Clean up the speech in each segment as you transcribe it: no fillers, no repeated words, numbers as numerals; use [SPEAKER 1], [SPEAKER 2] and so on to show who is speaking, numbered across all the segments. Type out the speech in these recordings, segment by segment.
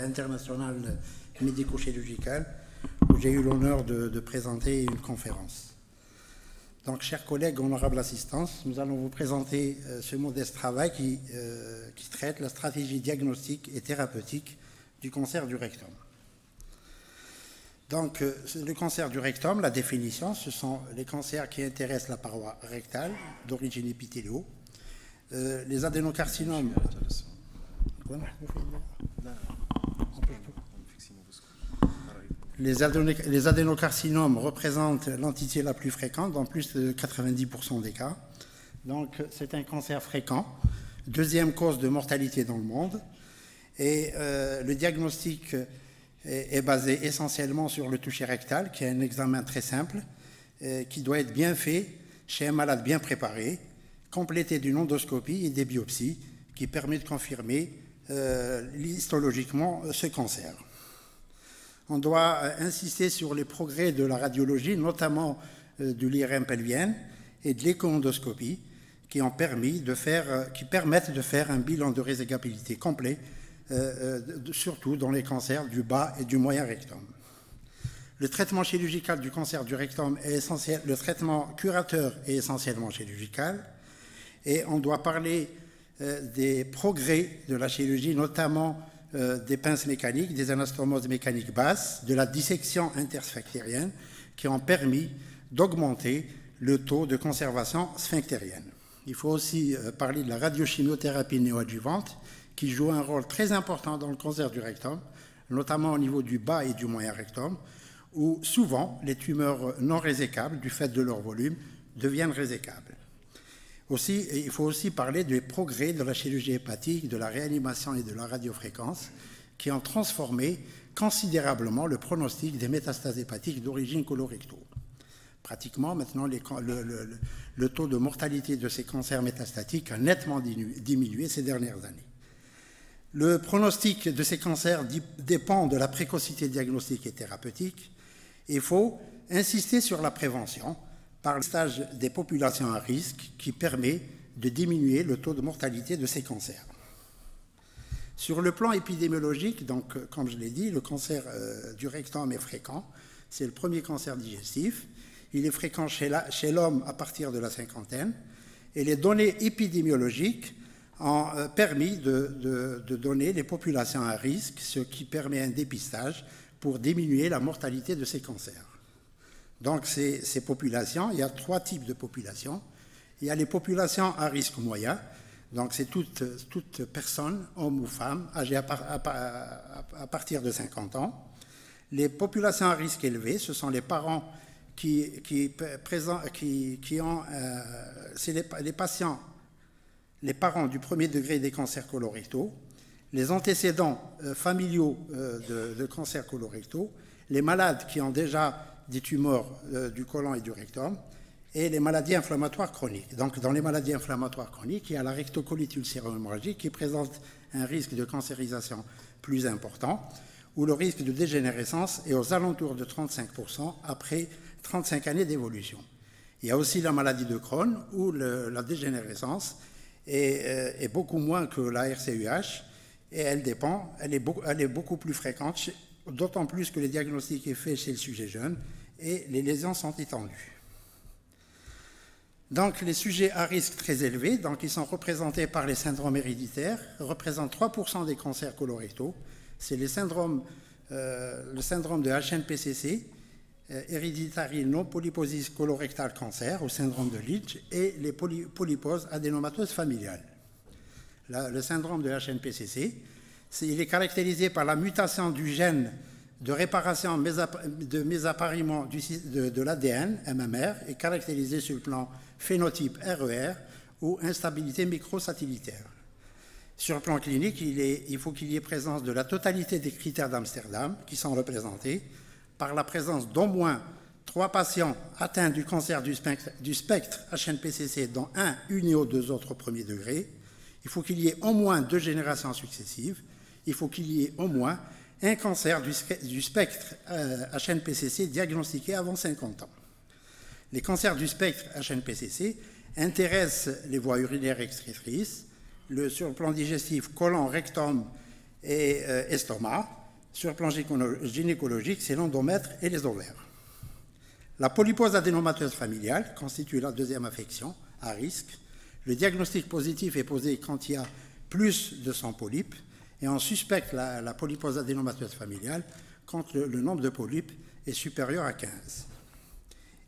[SPEAKER 1] international médico-chirurgical où j'ai eu l'honneur de présenter une conférence. Donc, chers collègues, honorable assistance, nous allons vous présenter ce modeste travail qui traite la stratégie diagnostique et thérapeutique du cancer du rectum. Donc, le cancer du rectum, la définition, ce sont les cancers qui intéressent la paroi rectale d'origine épithéliaux. Les adénocarcinomes... Les adénocarcinomes représentent l'entité la plus fréquente dans plus de 90% des cas. Donc, c'est un cancer fréquent, deuxième cause de mortalité dans le monde. Et le diagnostic est basé essentiellement sur le toucher rectal, qui est un examen très simple, qui doit être bien fait chez un malade bien préparé, complété d'une endoscopie et des biopsies, qui permet de confirmer histologiquement ce cancer. On doit insister sur les progrès de la radiologie, notamment de l'IRM pelvienne et de l'écho-endoscopie, qui permettent de faire un bilan de réségabilité complet, surtout dans les cancers du bas et du moyen rectum. Le traitement chirurgical du cancer du rectum est essentiel, le traitement curateur est essentiellement chirurgical, et on doit parler des progrès de la chirurgie, notamment des pinces mécaniques, des anastomoses mécaniques basses, de la dissection intersphinctérienne qui ont permis d'augmenter le taux de conservation sphinctérienne. Il faut aussi parler de la radiochimiothérapie néoadjuvante qui joue un rôle très important dans le cancer du rectum, notamment au niveau du bas et du moyen rectum, où souvent les tumeurs non résécables, du fait de leur volume, deviennent résécables. Aussi, il faut aussi parler des progrès de la chirurgie hépatique, de la réanimation et de la radiofréquence qui ont transformé considérablement le pronostic des métastases hépatiques d'origine colorectale. Pratiquement, maintenant, le taux de mortalité de ces cancers métastatiques a nettement diminué ces dernières années. Le pronostic de ces cancers dépend de la précocité diagnostique et thérapeutique. Il faut insister sur la prévention par le stage des populations à risque qui permet de diminuer le taux de mortalité de ces cancers. Sur le plan épidémiologique, donc, comme je l'ai dit, le cancer du rectum est fréquent. C'est le premier cancer digestif. Il est fréquent chez l'homme à partir de la cinquantaine. Et les données épidémiologiques ont permis de donner les populations à risque, ce qui permet un dépistage pour diminuer la mortalité de ces cancers. Donc, ces populations, il y a trois types de populations. Il y a les populations à risque moyen, donc c'est toute personne, homme ou femme, âgée à partir de 50 ans. Les populations à risque élevé, ce sont les parents les parents du premier degré des cancers colorectaux, les antécédents familiaux de cancers colorectaux, les malades qui ont déjà des tumeurs du côlon et du rectum, et les maladies inflammatoires chroniques. Donc, dans les maladies inflammatoires chroniques, il y a la rectocolite ulcéro-hémorragique qui présente un risque de cancérisation plus important, où le risque de dégénérescence est aux alentours de 35% après 35 années d'évolution. Il y a aussi la maladie de Crohn, où la dégénérescence est beaucoup moins que la RCUH, et elle est beaucoup plus fréquente, d'autant plus que le diagnostic est fait chez le sujet jeune et les lésions sont étendues. Donc, les sujets à risque très élevé, donc ils sont représentés par les syndromes héréditaires, représentent 3% des cancers colorectaux. C'est le syndrome de HNPCC, Hereditary Non-Polyposis Colorectal Cancer, ou syndrome de Leach, et les polyposes adénomateuses familiales. Le syndrome de HNPCC, il est caractérisé par la mutation du gène de réparation de mésapariement de l'ADN, MMR, et caractérisé sur le plan phénotype RER ou instabilité microsatellitaire. Sur le plan clinique, il faut qu'il y ait présence de la totalité des critères d'Amsterdam qui sont représentés par la présence d'au moins 3 patients atteints du cancer du spectre HNPCC, dont une ou deux autres au premier degré. Il faut qu'il y ait au moins 2 générations successives. Il faut qu'il y ait au moins un cancer du spectre HNPCC diagnostiqué avant 50 ans. Les cancers du spectre HNPCC intéressent les voies urinaires excrétrices, sur le plan digestif, côlon, rectum et estomac. Sur le plan gynécologique, c'est l'endomètre et les ovaires. La polypose adénomateuse familiale constitue la deuxième affection à risque. Le diagnostic positif est posé quand il y a plus de 100 polypes et on suspecte la polypose adénomateuse familiale quand le nombre de polypes est supérieur à 15.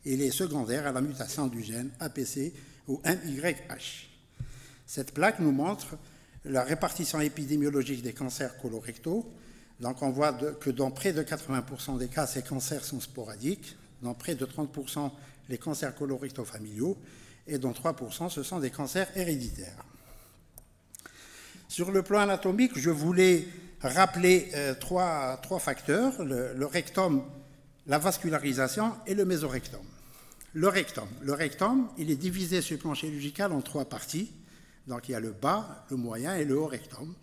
[SPEAKER 1] Il est secondaire à la mutation du gène APC ou MYH. Cette plaque nous montre la répartition épidémiologique des cancers colorectaux. Donc on voit que dans près de 80% des cas, ces cancers sont sporadiques. Dans près de 30%, les cancers colorectaux familiaux. Et dans 3%, ce sont des cancers héréditaires. Sur le plan anatomique, je voulais rappeler trois facteurs, le rectum, la vascularisation et le mésorectum. Le rectum, il est divisé sur le plan chirurgical en 3 parties. Donc il y a le bas, le moyen et le haut rectum.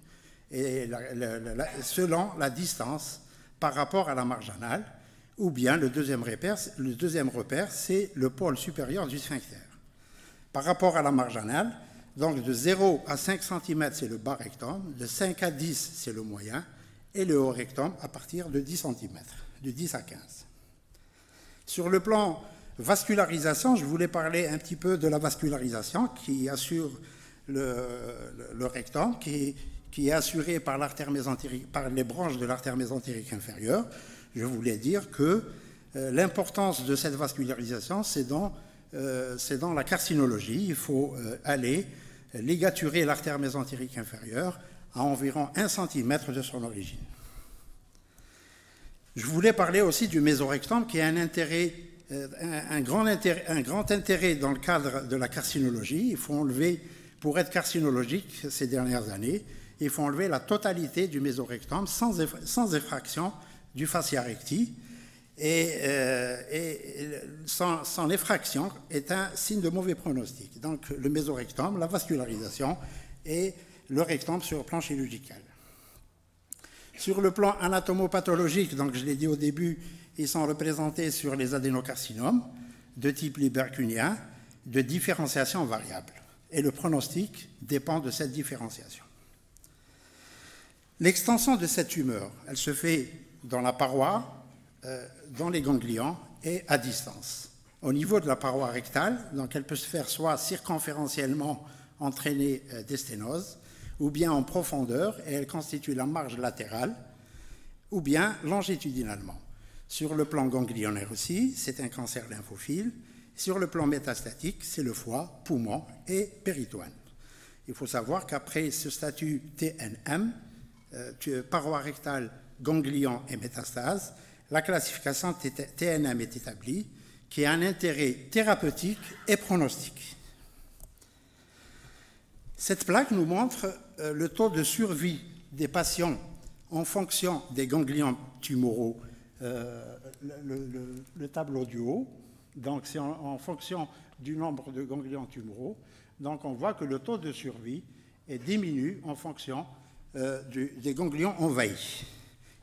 [SPEAKER 1] Et selon la distance par rapport à la marge anale, ou bien le deuxième repère, c'est le pôle supérieur du sphincter. Par rapport à la marge anale, donc de 0 à 5 cm, c'est le bas rectum, de 5 à 10, c'est le moyen, et le haut rectum à partir de 10 cm, de 10 à 15. Sur le plan vascularisation, je voulais parler un petit peu de la vascularisation qui assure le rectum, qui est assuré par l'artère mésentérique, par les branches de l'artère mésentérique inférieure. Je voulais dire que l'importance de cette vascularisation, c'est dans la carcinologie. Il faut aller ligaturer l'artère mésentérique inférieure à environ 1 cm de son origine. Je voulais parler aussi du mésorectum, qui a un grand intérêt dans le cadre de la carcinologie. Il faut enlever, pour être carcinologique ces dernières années, il faut enlever la totalité du mésorectum sans effraction du fascia recti. Et sans effraction est un signe de mauvais pronostic. Donc le mésorectum, la vascularisation et le rectum sur le plan chirurgical. Sur le plan anatomopathologique, donc je l'ai dit au début, ils sont représentés sur les adénocarcinomes de type libercunien, de différenciation variable. Et le pronostic dépend de cette différenciation. L'extension de cette tumeur, elle se fait dans la paroi, dans les ganglions et à distance. Au niveau de la paroi rectale, donc elle peut se faire soit circonférentiellement entraînée des sténoses, ou bien en profondeur, et elle constitue la marge latérale, ou bien longitudinalement. Sur le plan ganglionnaire aussi, c'est un cancer lymphophile. Sur le plan métastatique, c'est le foie, poumon et péritoine. Il faut savoir qu'après ce statut TNM, paroi rectale, ganglion et métastase, la classification TNM est établie, qui a un intérêt thérapeutique et pronostique. Cette plaque nous montre le taux de survie des patients en fonction des ganglions tumoraux, le tableau du haut. Donc c'est en fonction du nombre de ganglions tumoraux. Donc on voit que le taux de survie diminue en fonction des ganglions envahis.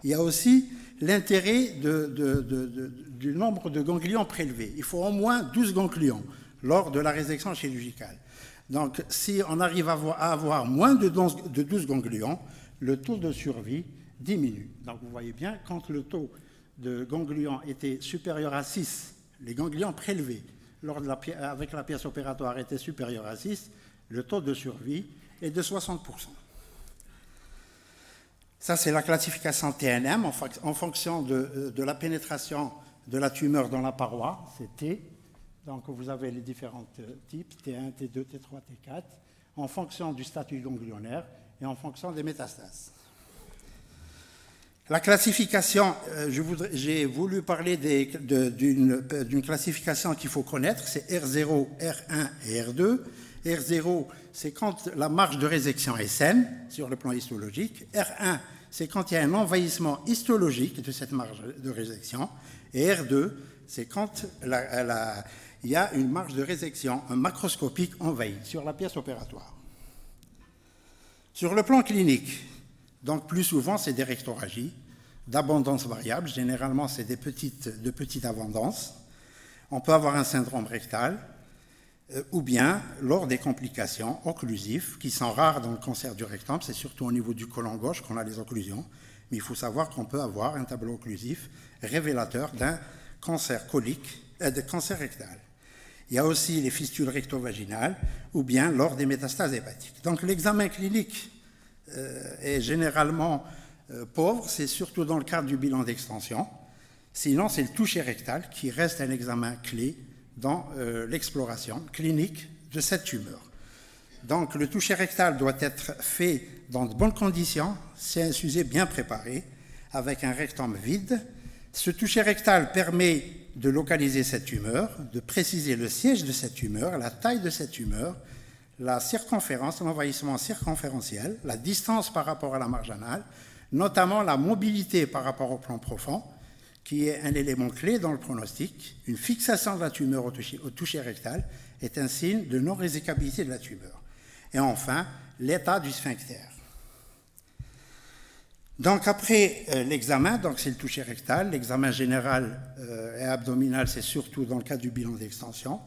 [SPEAKER 1] Il y a aussi l'intérêt du nombre de ganglions prélevés. Il faut au moins 12 ganglions lors de la résection chirurgicale. Donc, si on arrive à avoir moins de 12 ganglions, le taux de survie diminue. Donc, vous voyez bien, quand le taux de ganglions était supérieur à 6, les ganglions prélevés avec la pièce opératoire étaient supérieurs à 6, le taux de survie est de 60%. Ça, c'est la classification TNM en fonction de la pénétration de la tumeur dans la paroi, c'est T. Donc, vous avez les différents types, T1, T2, T3, T4, en fonction du statut ganglionnaire et en fonction des métastases. La classification, j'ai voulu parler d'une classification qu'il faut connaître, c'est R0, R1 et R2. R0, c'est quand la marge de résection est saine sur le plan histologique. R1, c'est quand il y a un envahissement histologique de cette marge de résection. Et R2, c'est quand il y a une marge de résection, un macroscopique envahi sur la pièce opératoire. Sur le plan clinique, donc plus souvent, c'est des rectorragies d'abondance variable. Généralement, c'est de petites abondances. On peut avoir un syndrome rectal. ou bien lors des complications occlusives, qui sont rares dans le cancer du rectum. C'est surtout au niveau du côlon gauche qu'on a les occlusions, mais il faut savoir qu'on peut avoir un tableau occlusif révélateur d'un cancer colique, de cancer rectal. Il y a aussi les fistules recto-vaginales, ou bien lors des métastases hépatiques. Donc l'examen clinique est généralement pauvre, c'est surtout dans le cadre du bilan d'extension. Sinon, c'est le toucher rectal qui reste un examen clé dans l'exploration clinique de cette tumeur. Donc le toucher rectal doit être fait dans de bonnes conditions, c'est un sujet bien préparé, avec un rectum vide. Ce toucher rectal permet de localiser cette tumeur, de préciser le siège de cette tumeur, la taille de cette tumeur, la circonférence, l'envahissement circonférentiel, la distance par rapport à la marge anale, notamment la mobilité par rapport au plan profond, qui est un élément clé dans le pronostic. Une fixation de la tumeur au toucher rectal est un signe de non-résicabilité de la tumeur. Et enfin, l'état du sphincter. Donc après l'examen, donc c'est le toucher rectal, l'examen général et abdominal, c'est surtout dans le cadre du bilan d'extension,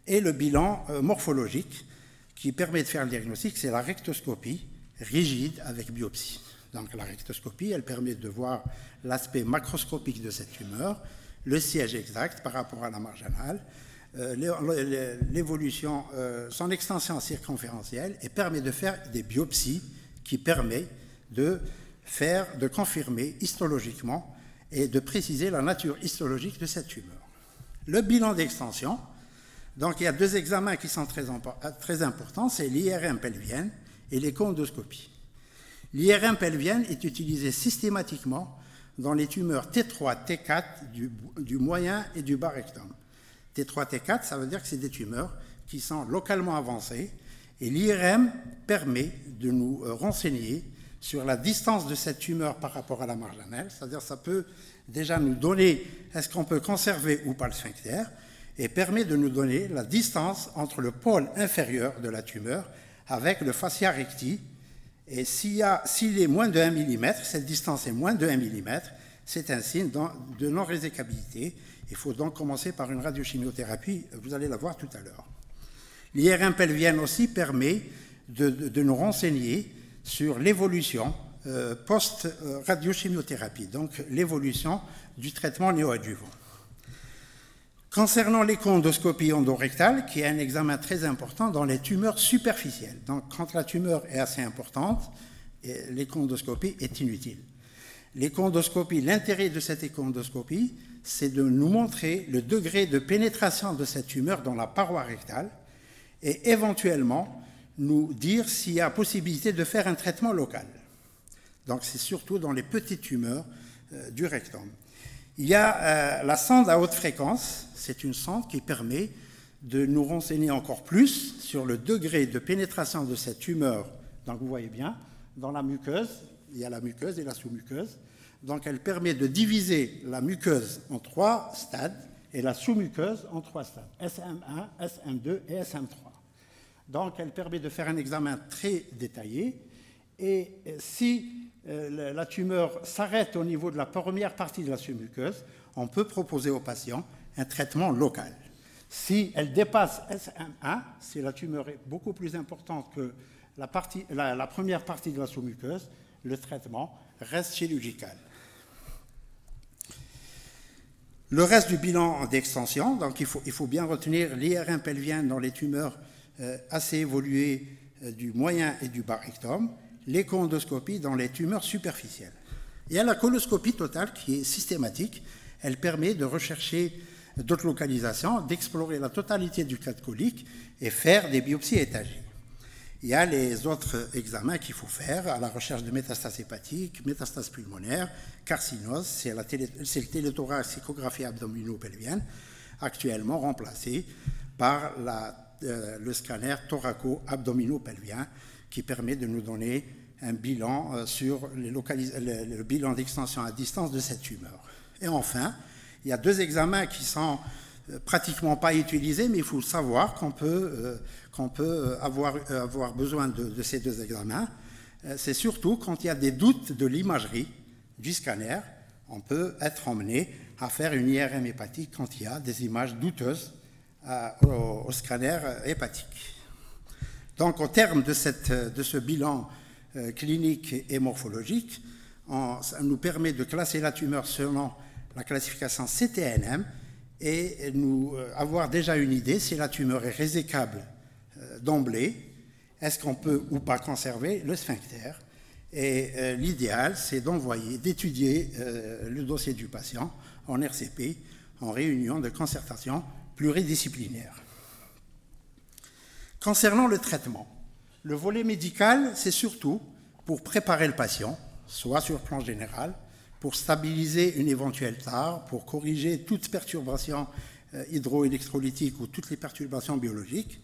[SPEAKER 1] et le bilan morphologique qui permet de faire le diagnostic, c'est la rectoscopie rigide avec biopsie. Donc la rectoscopie, elle permet de voir l'aspect macroscopique de cette tumeur, le siège exact par rapport à la marge anale, l'évolution, son extension circonférentielle, et permet de faire des biopsies qui permettent de confirmer histologiquement et de préciser la nature histologique de cette tumeur. Le bilan d'extension, donc il y a deux examens qui sont très importants, c'est l'IRM pelvienne et l'échoendoscopie. L'IRM pelvienne est utilisé systématiquement dans les tumeurs T3, T4 du moyen et du bas rectum. T3, T4, ça veut dire que c'est des tumeurs qui sont localement avancées, et l'IRM permet de nous renseigner sur la distance de cette tumeur par rapport à la marge anale, c'est-à-dire ça peut déjà nous donner est-ce qu'on peut conserver ou pas le sphincter, et permet de nous donner la distance entre le pôle inférieur de la tumeur avec le fascia recti, et s'il est moins de 1 mm, cette distance est moins de 1 mm, c'est un signe de non-résicabilité. Il faut donc commencer par une radiochimiothérapie, vous allez la voir tout à l'heure. L'IRM pelvienne aussi permet de nous renseigner sur l'évolution post-radiochimiothérapie, donc l'évolution du traitement néoadjuvant. Concernant l'échoendoscopie endorectale, qui est un examen très important dans les tumeurs superficielles, donc quand la tumeur est assez importante, l'échoendoscopie est inutile. L'échoendoscopie, l'intérêt de cette échoendoscopie, c'est de nous montrer le degré de pénétration de cette tumeur dans la paroi rectale et éventuellement nous dire s'il y a possibilité de faire un traitement local. Donc c'est surtout dans les petites tumeurs du rectum. Il y a la sonde à haute fréquence, c'est une sonde qui permet de nous renseigner encore plus sur le degré de pénétration de cette tumeur. Donc vous voyez bien, dans la muqueuse, il y a la muqueuse et la sous-muqueuse. Donc elle permet de diviser la muqueuse en 3 stades et la sous-muqueuse en 3 stades, SM1, SM2 et SM3. Donc elle permet de faire un examen très détaillé, et si la tumeur s'arrête au niveau de la première partie de la sous-muqueuse, on peut proposer au patient un traitement local. Si elle dépasse SM1, si la tumeur est beaucoup plus importante que la première partie de la sous-muqueuse, le traitement reste chirurgical. Le reste du bilan d'extension, donc il faut bien retenir l'IRM pelvien dans les tumeurs assez évoluées du moyen et du bas rectum, l'échoendoscopie dans les tumeurs superficielles. Il y a la coloscopie totale qui est systématique. Elle permet de rechercher d'autres localisations, d'explorer la totalité du cadre colique et faire des biopsies étagées. Il y a les autres examens qu'il faut faire à la recherche de métastases hépatiques, métastases pulmonaires, carcinose, c'est le téléthorax, échographie abdominopelvienne, actuellement remplacé par le scanner thoraco-abdominopelvien qui permet de nous donner un bilan sur le bilan d'extension à distance de cette tumeur. Et enfin, il y a 2 examens qui sont pratiquement pas utilisés, mais il faut savoir qu'on peut avoir besoin de ces 2 examens. C'est surtout quand il y a des doutes de l'imagerie du scanner, on peut être emmené à faire une IRM hépatique quand il y a des images douteuses au scanner hépatique. Donc, au terme de ce bilan clinique et morphologique, ça nous permet de classer la tumeur selon la classification CTNM et nous avoir déjà une idée si la tumeur est résécable d'emblée, est-ce qu'on peut ou pas conserver le sphincter. Et l'idéal, c'est d'étudier le dossier du patient en RCP, en réunion de concertation pluridisciplinaire. Concernant le traitement, le volet médical, c'est surtout pour préparer le patient, soit sur le plan général, pour stabiliser une éventuelle tare, pour corriger toute perturbation hydroélectrolytique ou toutes les perturbations biologiques.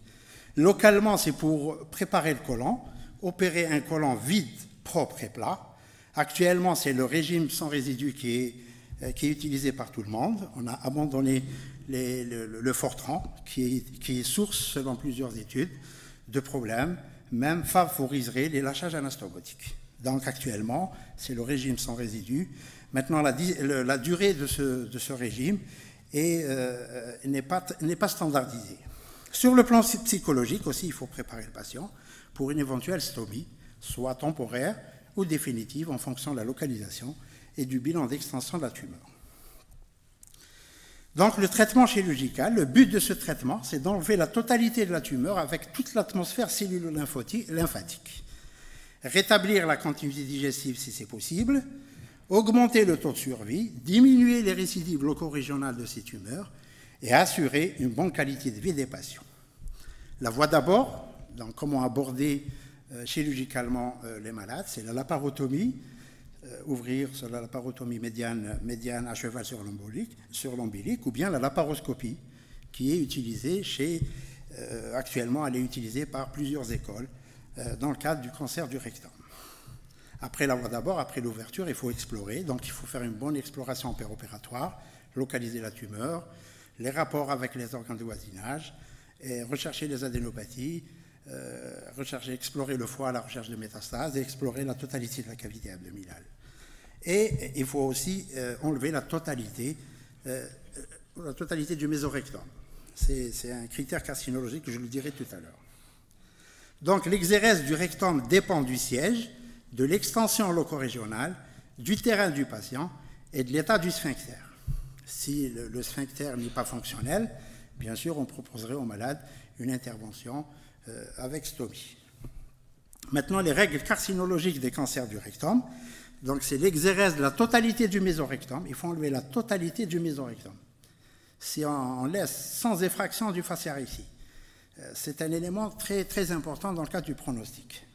[SPEAKER 1] Localement, c'est pour préparer le côlon, opérer un côlon vide, propre et plat. Actuellement, c'est le régime sans résidus qui est utilisé par tout le monde. On a abandonné le Fortran, qui est source, selon plusieurs études, de problèmes, même favoriserait les lâchages anastomotiques. Donc actuellement, c'est le régime sans résidus. Maintenant, la durée de ce régime n'est pas standardisée. Sur le plan psychologique aussi, il faut préparer le patient pour une éventuelle stomie, soit temporaire ou définitive en fonction de la localisation et du bilan d'extension de la tumeur. Donc le traitement chirurgical, le but de ce traitement, c'est d'enlever la totalité de la tumeur avec toute l'atmosphère cellulo-lymphatique. Rétablir la continuité digestive si c'est possible, augmenter le taux de survie, diminuer les récidives loco-régionales de ces tumeurs et assurer une bonne qualité de vie des patients. La voie d'abord, donc comment aborder chirurgicalement les malades, c'est la laparotomie, ouvrir sur la laparotomie médiane à cheval sur l'ombilic, ou bien la laparoscopie, qui est utilisée actuellement, elle est utilisée par plusieurs écoles dans le cadre du cancer du rectum. Après la voie d'abord, après l'ouverture, il faut explorer, donc il faut faire une bonne exploration péropératoire, localiser la tumeur, les rapports avec les organes de voisinage, et rechercher les adénopathies, explorer le foie à la recherche de métastases et explorer la totalité de la cavité abdominale. Et il faut aussi enlever la totalité du mésorectum. C'est un critère carcinologique que je le dirai tout à l'heure. Donc l'exérèse du rectum dépend du siège, de l'extension locorégionale, du terrain du patient et de l'état du sphincter. Si le sphincter n'est pas fonctionnel, bien sûr, on proposerait aux malades une intervention avec stomie. Maintenant, les règles carcinologiques des cancers du rectum. Donc, c'est l'exérèse de la totalité du mésorectum. Il faut enlever la totalité du mésorectum. Si on laisse sans effraction du fascia ici, c'est un élément très, très important dans le cadre du pronostic.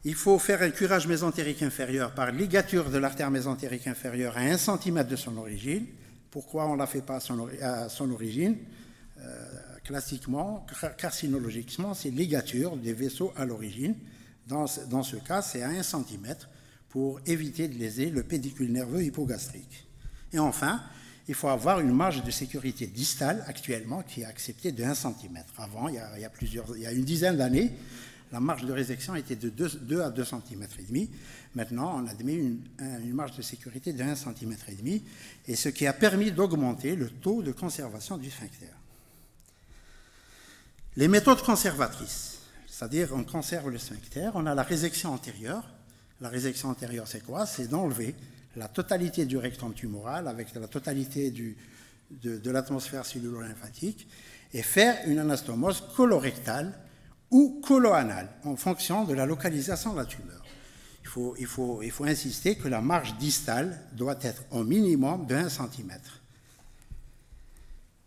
[SPEAKER 1] Il faut faire un curage mésentérique inférieur par ligature de l'artère mésentérique inférieure à 1 cm de son origine. Pourquoi on ne la fait pas à son origine? Classiquement, carcinologiquement, c'est ligature des vaisseaux à l'origine. Dans ce cas, c'est à 1 cm pour éviter de léser le pédicule nerveux hypogastrique. Et enfin, il faut avoir une marge de sécurité distale actuellement qui est acceptée de 1 cm. Avant, il y a une dizaine d'années, la marge de résection était de 2 à 2 cm et demi. Maintenant, on admet une marge de sécurité de 1 cm et demi, et ce qui a permis d'augmenter le taux de conservation du sphincter. Les méthodes conservatrices, c'est-à-dire on conserve le sphincter, on a la résection antérieure. La résection antérieure, c'est quoi? C'est d'enlever la totalité du rectum tumoral avec la totalité de l'atmosphère cellulo-lymphatique et faire une anastomose colorectale ou coloanale en fonction de la localisation de la tumeur. Il faut insister que la marge distale doit être au minimum de 1 cm.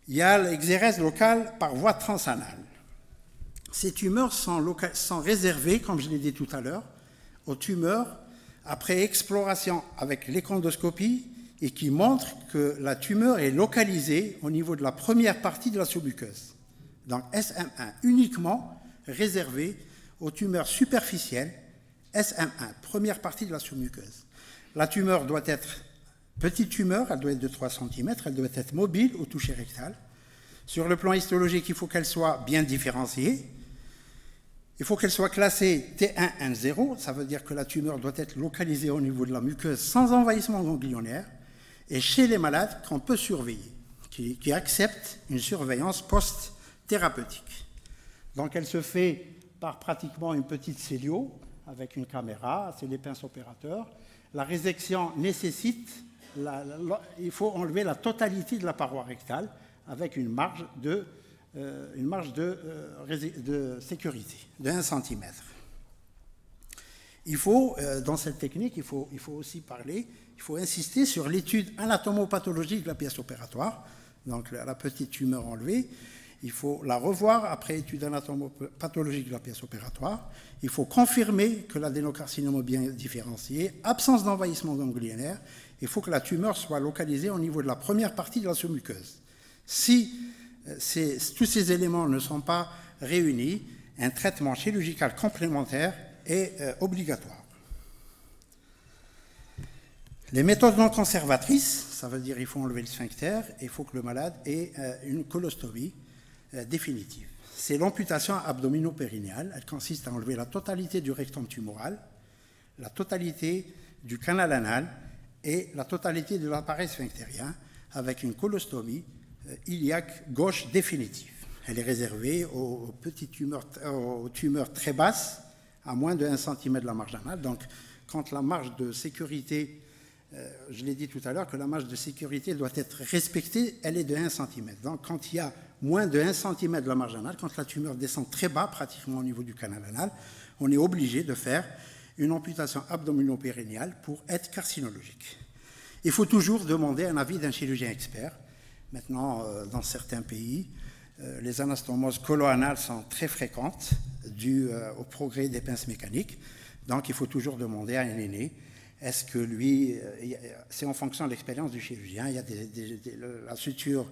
[SPEAKER 1] Il y a l'exérèse locale par voie transanale. Ces tumeurs sont réservées, comme je l'ai dit tout à l'heure, aux tumeurs après exploration avec l'échondoscopie et qui montrent que la tumeur est localisée au niveau de la première partie de la sous-muqueuse. Donc SM1 uniquement réservé aux tumeurs superficielles, SM1, première partie de la sous-muqueuse. La tumeur doit être petite tumeur, elle doit être de 3 cm, elle doit être mobile au toucher rectal. Sur le plan histologique, il faut qu'elle soit bien différenciée. Il faut qu'elle soit classée T1-1-0, ça veut dire que la tumeur doit être localisée au niveau de la muqueuse sans envahissement ganglionnaire et chez les malades qu'on peut surveiller. qui accepte une surveillance post-thérapeutique. Donc elle se fait par pratiquement une petite cellio avec une caméra, c'est les pinces opérateurs. La résection nécessite, il faut enlever la totalité de la paroi rectale avec une marge de sécurité de 1 cm. Il faut, dans cette technique, il faut aussi parler, il faut insister sur l'étude anatomopathologique de la pièce opératoire, donc la petite tumeur enlevée. Il faut la revoir après étude anatomopathologique de la pièce opératoire. Il faut confirmer que l'adénocarcinome est bien différencié, absence d'envahissement ganglionnaire. Il faut que la tumeur soit localisée au niveau de la première partie de la sous-muqueuse. Si tous ces éléments ne sont pas réunis, un traitement chirurgical complémentaire est obligatoire. Les méthodes non conservatrices, ça veut dire qu'il faut enlever le sphincter et il faut que le malade ait une colostomie définitive. C'est l'amputation abdominopérinéale. Elle consiste à enlever la totalité du rectum tumoral, la totalité du canal anal et la totalité de l'appareil sphinctérien avec une colostomie iliaque gauche définitive. Elle est réservée aux tumeurs très basses, à moins de 1 cm de la marge anale. Donc, quand la marge de sécurité, je l'ai dit tout à l'heure, que la marge de sécurité doit être respectée, elle est de 1 cm. Donc, quand il y a moins de 1 cm de la marge anale, quand la tumeur descend très bas, pratiquement au niveau du canal anal, on est obligé de faire une amputation abdominopérinéale pour être carcinologique. Il faut toujours demander un avis d'un chirurgien expert. Maintenant, dans certains pays, les anastomoses colo-anales sont très fréquentes dues au progrès des pinces mécaniques. Donc, il faut toujours demander à un aîné, est-ce que lui, c'est en fonction de l'expérience du chirurgien, il y a la suture,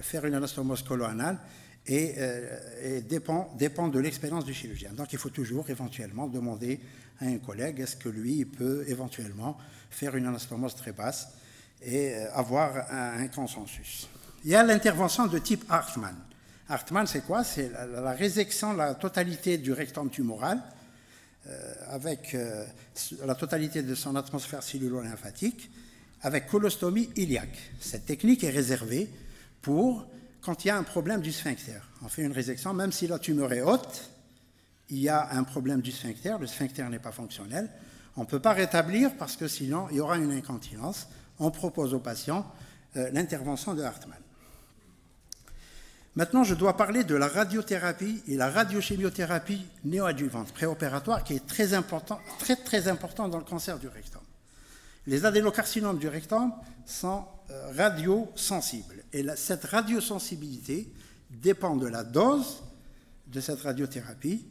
[SPEAKER 1] faire une anastomose colo-anale et dépend de l'expérience du chirurgien. Donc, il faut toujours éventuellement demander à un collègue, est-ce que lui peut éventuellement faire une anastomose très basse et avoir un consensus. Il y a l'intervention de type Hartmann. Hartmann, c'est quoi? C'est la résection de la totalité du rectum tumoral avec la totalité de son atmosphère cellulo-lymphatique avec colostomie iliaque. Cette technique est réservée pour quand il y a un problème du sphincter. On fait une résection, même si la tumeur est haute, il y a un problème du sphincter, le sphincter n'est pas fonctionnel. On ne peut pas rétablir parce que sinon il y aura une incontinence. On propose aux patients l'intervention de Hartmann. Maintenant, je dois parler de la radiothérapie et la radiochimiothérapie néoadjuvante préopératoire qui est très important dans le cancer du rectum. Les adénocarcinomes du rectum sont radiosensibles et cette radiosensibilité dépend de la dose de cette radiothérapie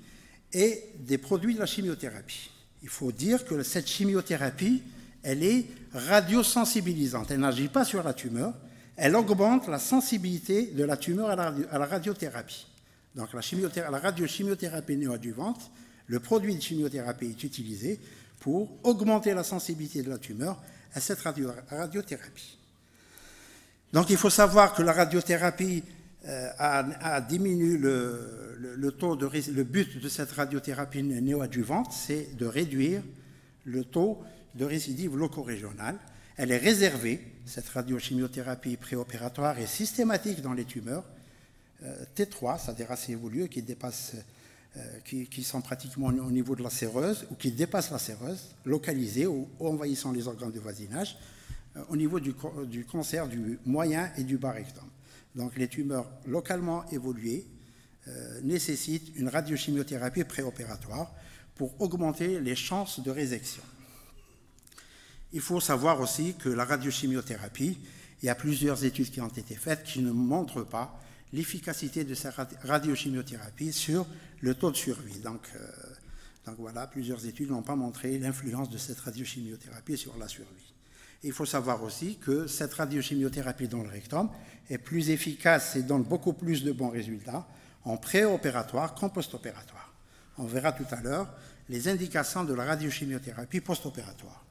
[SPEAKER 1] et des produits de la chimiothérapie. Il faut dire que cette chimiothérapie, elle est radiosensibilisante. Elle n'agit pas sur la tumeur, elle augmente la sensibilité de la tumeur à la radiothérapie. Donc la radiochimiothérapie néoadjuvante, le produit de chimiothérapie est utilisé pour augmenter la sensibilité de la tumeur à cette radiothérapie. Donc il faut savoir que la radiothérapie diminue le taux le but de cette radiothérapie néoadjuvante, c'est de réduire le taux de récidive locorégionale. Elle est réservée, cette radiochimiothérapie préopératoire est systématique dans les tumeurs T3, c'est-à-dire assez évoluées, qui sont pratiquement au niveau de la séreuse ou qui dépassent la séreuse, localisées ou envahissant les organes de voisinage, au niveau du cancer du moyen et du bas rectum. Donc les tumeurs localement évoluées nécessitent une radiochimiothérapie préopératoire pour augmenter les chances de résection. Il faut savoir aussi que la radiochimiothérapie, il y a plusieurs études qui ont été faites qui ne montrent pas l'efficacité de cette radiochimiothérapie sur le taux de survie. Donc voilà, plusieurs études n'ont pas montré l'influence de cette radiochimiothérapie sur la survie. Et il faut savoir aussi que cette radiochimiothérapie dans le rectum est plus efficace et donne beaucoup plus de bons résultats en préopératoire qu'en post-opératoire. On verra tout à l'heure les indications de la radiochimiothérapie post-opératoire.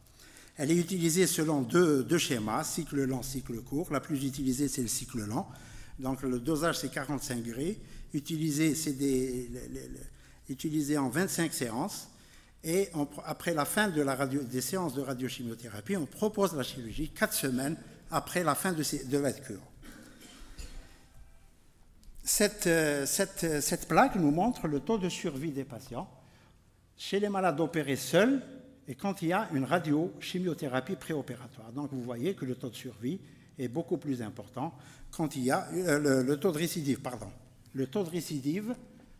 [SPEAKER 1] Elle est utilisée selon deux schémas, cycle lent, cycle court. La plus utilisée, c'est le cycle lent. Donc le dosage, c'est 45 gray. Utilisé en 25 séances. Et après la fin des séances de radiochimiothérapie, on propose la chirurgie 4 semaines après la fin de la cure. Cette plaque nous montre le taux de survie des patients chez les malades opérés seuls et quand il y a une radiochimiothérapie préopératoire. Donc vous voyez que le taux de survie est beaucoup plus important quand il y a le taux de récidive, pardon. Le taux de récidive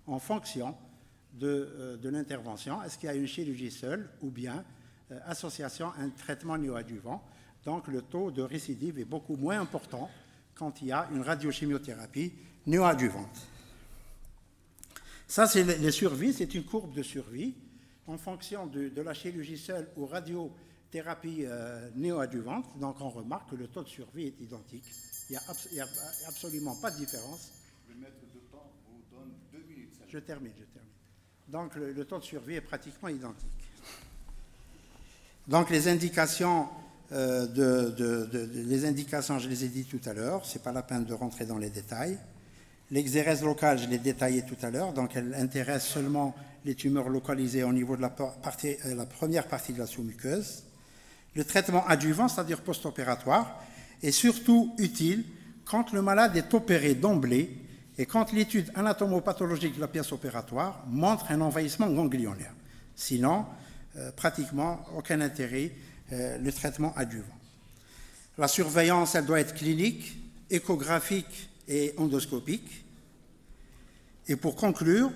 [SPEAKER 1] en fonction de l'intervention. Est-ce qu'il y a une chirurgie seule ou bien association à un traitement néoadjuvant? Donc le taux de récidive est beaucoup moins important quand il y a une radiochimiothérapie néoadjuvante. Ça, c'est les survies, c'est une courbe de survie en fonction de la chirurgie seule ou radiothérapie néoadjuvante. Donc on remarque que le taux de survie est identique. Il n'y a absolument pas de différence.
[SPEAKER 2] Le maître de temps vous donne 2 minutes.
[SPEAKER 1] Je termine. Donc le taux de survie est pratiquement identique. Donc les indications, les indications, je les ai dit tout à l'heure, ce n'est pas la peine de rentrer dans les détails. L'exérèse locale, je l'ai détaillé tout à l'heure, donc elle intéresse seulement les tumeurs localisées au niveau de la première partie de la sous-muqueuse. Le traitement adjuvant, c'est-à-dire post-opératoire, est surtout utile quand le malade est opéré d'emblée et quand l'étude anatomopathologique de la pièce opératoire montre un envahissement ganglionnaire. Sinon, pratiquement aucun intérêt le traitement adjuvant. La surveillance, elle doit être clinique, échographique et endoscopique. Et pour conclure,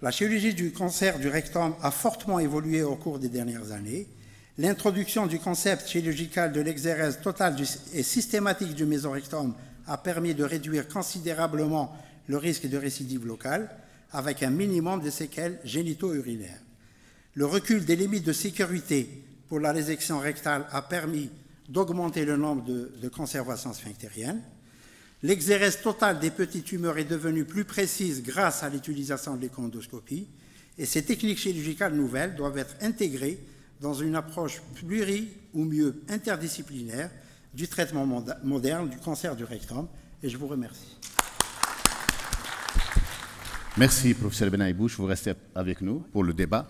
[SPEAKER 1] la chirurgie du cancer du rectum a fortement évolué au cours des dernières années. L'introduction du concept chirurgical de l'exérèse totale et systématique du mésorectum a permis de réduire considérablement le risque de récidive locale avec un minimum de séquelles génito-urinaires. Le recul des limites de sécurité pour la résection rectale a permis d'augmenter le nombre de conservations sphinctériennes. L'exérèse totale des petites tumeurs est devenue plus précise grâce à l'utilisation de l'échoendoscopie et ces techniques chirurgicales nouvelles doivent être intégrées dans une approche ou mieux interdisciplinaire du traitement moderne du cancer du rectum. Et je vous remercie.
[SPEAKER 2] Merci, professeur Benaïbouche. Vous restez avec nous pour le débat.